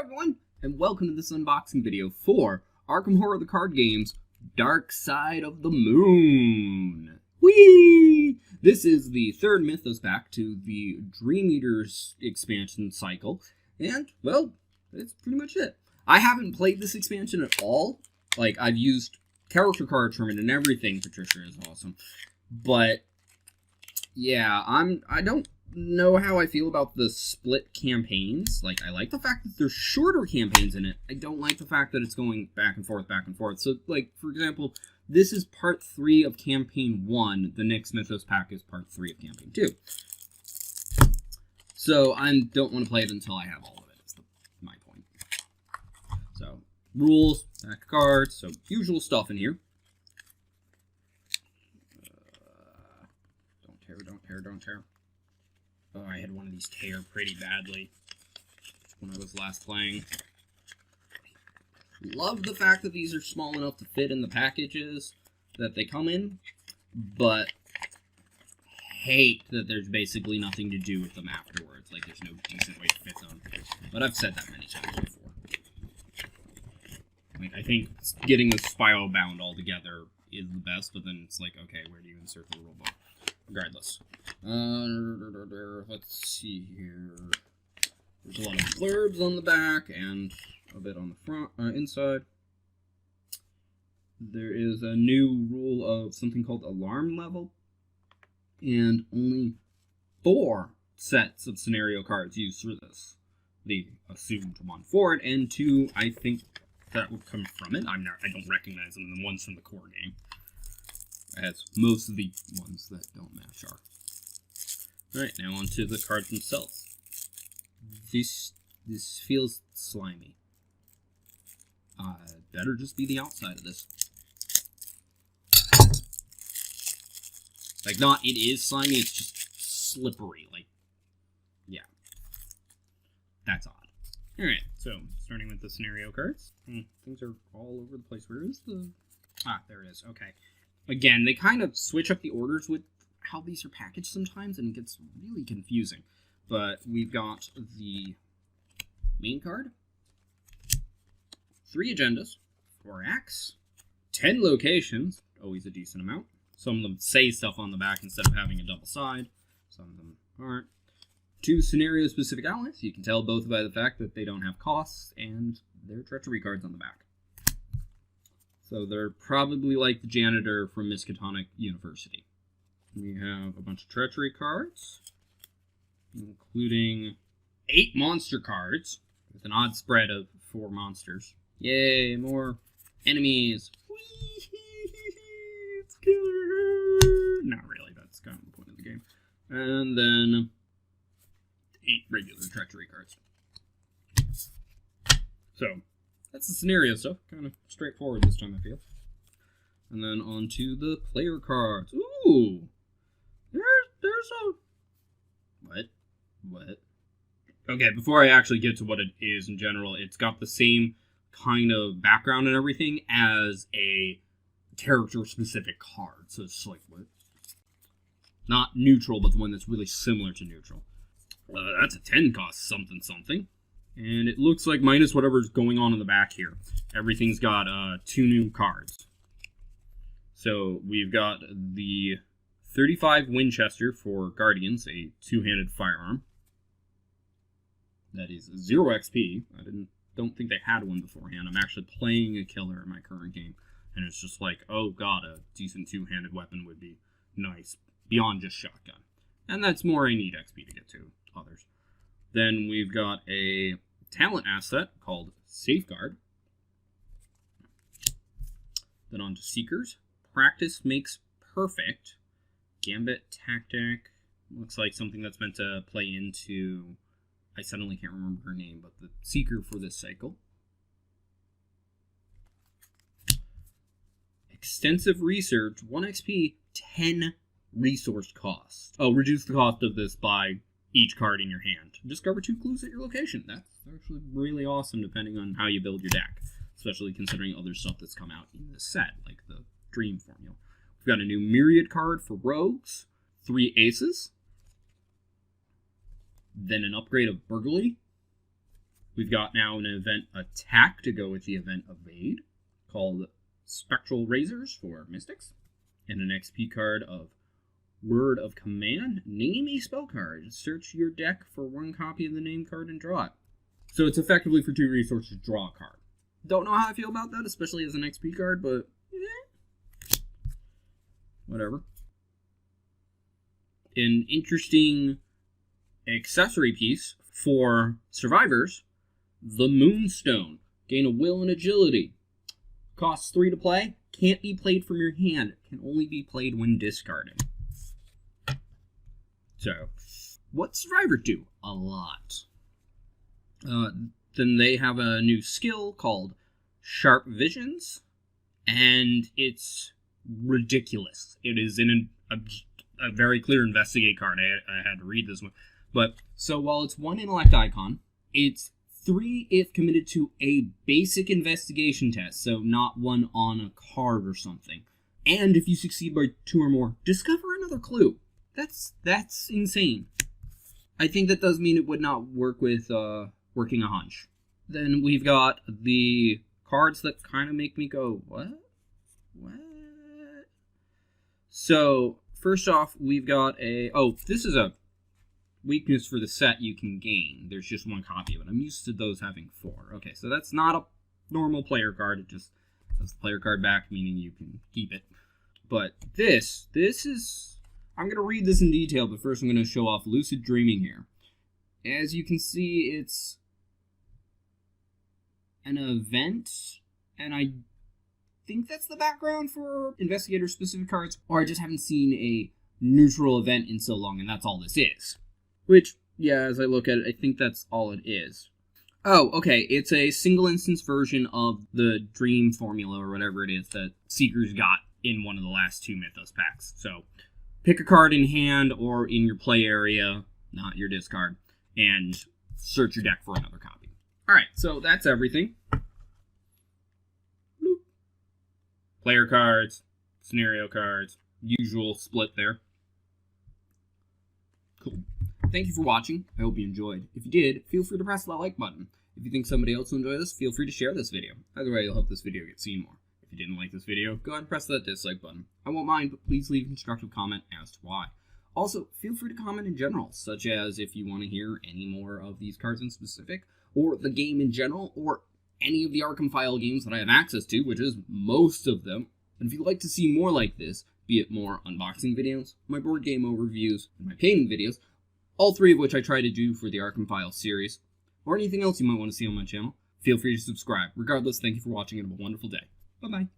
everyone, and welcome to this unboxing video for Arkham Horror the Card Game's Dark Side of the Moon. Whee! This is the third Mythos pack to the Dream Eaters expansion cycle, and, well, that's pretty much it. I haven't played this expansion at all. Like, I've used character card tournament and everything. Patricia is awesome. But, yeah, I don't know how I feel about the split campaigns. Like, I like the fact that there's shorter campaigns in it. I don't like the fact that it's going back and forth. So, like, for example, this is part 3 of campaign 1. The next Mythos pack is part 3 of campaign 2. So, I don't want to play it until I have all of it, is my point. So, rules, pack of cards, so usual stuff in here. Don't tear. Oh, I had one of these tear pretty badly when I was last playing. Love the fact that these are small enough to fit in the packages that they come in, but hate that there's basically nothing to do with them afterwards. Like, there's no decent way to fit them. But I've said that many times before. Like, I think getting the spiral bound all together is the best, but then it's like, okay, where do you insert the rule book? Regardless. Let's see here. There's a lot of blurbs on the back and a bit on the front, inside. There is a new rule of something called alarm level, and only 4 sets of scenario cards used for this. The assumed 1 for it, and 2, I think that would come from it. I don't recognize them. The ones from the core game, as most of the ones that don't match are. Alright, now on to the cards themselves. This feels slimy. Better just be the outside of this. Like, not it is slimy, it's just slippery. Like, yeah. That's odd. Alright, so, starting with the scenario cards. Things are all over the place. Where is the... Ah, there it is. Okay. Again, they kind of switch up the orders with how these are packaged sometimes, and it gets really confusing. But we've got the main card, 3 agendas, 4 acts, 10 locations, always a decent amount. Some of them say stuff on the back instead of having a double side. Some of them aren't. 2 scenario-specific outlets. You can tell both by the fact that they don't have costs, and they're treachery cards on the back. So they're probably like the janitor from Miskatonic University. We have a bunch of treachery cards, including 8 monster cards, with an odd spread of 4 monsters. Yay, more enemies. Whee! It's killer! Not really, that's kind of the point of the game. And then 8 regular treachery cards. So, that's the scenario stuff. Kind of straightforward this time, I feel. And then on to the player cards. Ooh! There's a... What? Okay, before I actually get to what it is in general, it's got the same kind of background and everything as a character-specific card. So it's like, what? Not neutral, but the one that's really similar to neutral. That's a 10 cost something. And it looks like minus whatever's going on in the back here. Everything's got 2 new cards. So we've got the 35 Winchester for Guardians, a 2-handed firearm. That is 0 XP. I don't think they had one beforehand. I'm actually playing a killer in my current game. And it's just like, oh god, a decent 2-handed weapon would be nice. Beyond just shotgun. And that's more I need XP to get to others. Then we've got a talent asset called Safeguard. Then on to Seekers. Practice makes perfect. Gambit Tactic. Looks like something that's meant to play into... I suddenly can't remember her name, but the Seeker for this cycle. Extensive Research. 1 XP, 10 resource cost. Oh, reduce the cost of this by each card in your hand. Discover 2 clues at your location. That's actually really awesome depending on how you build your deck. Especially considering other stuff that's come out in this set, like the Dream Formula. We've got a new Myriad card for Rogues. 3 aces. Then an upgrade of Burglary. We've got now an event Attack to go with the event Evade, called Spectral Razors for Mystics, and an XP card of Word of Command. Name a spell card. Search your deck for one copy of the name card and draw it. So it's effectively for 2 resources, draw a card. Don't know how I feel about that, especially as an XP card, but whatever. An interesting accessory piece for survivors, the Moonstone. Gain a will and agility. Costs 3 to play. Can't be played from your hand. Can only be played when discarding. So, what survivors do? A lot. Then they have a new skill called Sharp Visions, and it's ridiculous. It is in a very clear investigate card. I had to read this one. But, so while it's 1 intellect icon, it's 3 if committed to a basic investigation test, so not one on a card or something. And if you succeed by 2 or more, discover another clue. That's insane. I think that does mean it would not work with working a hunch. Then we've got the cards that kind of make me go, what? What? So, first off, we've got this is a weakness for the set you can gain. There's just 1 copy of it. I'm used to those having 4. Okay, so that's not a normal player card. It just has the player card back, meaning you can keep it. But this is... I'm going to read this in detail, but first I'm going to show off Lucid Dreaming here. As you can see, it's an event, and I think that's the background for investigator-specific cards, or I just haven't seen a neutral event in so long, and that's all this is. Which, yeah, as I look at it, I think that's all it is. Oh, okay, it's a single-instance version of the Dream formula, or whatever it is, that Seekers got in one of the last 2 Mythos packs. So, pick a card in hand or in your play area, not your discard, and search your deck for another copy. Alright, so that's everything. Bloop. Player cards, scenario cards, usual split there. Cool. Thank you for watching. I hope you enjoyed. If you did, feel free to press that like button. If you think somebody else will enjoy this, feel free to share this video. Either way, you'll help this video get seen more. If you didn't like this video, go ahead and press that dislike button. I won't mind, but please leave a constructive comment as to why. Also, feel free to comment in general, such as if you want to hear any more of these cards in specific, or the game in general, or any of the Arkham file games that I have access to, which is most of them. And if you'd like to see more like this, be it more unboxing videos, my board game overviews, and my painting videos, all 3 of which I try to do for the Arkham File series, or anything else you might want to see on my channel, feel free to subscribe. Regardless, thank you for watching and have a wonderful day. Bye-bye.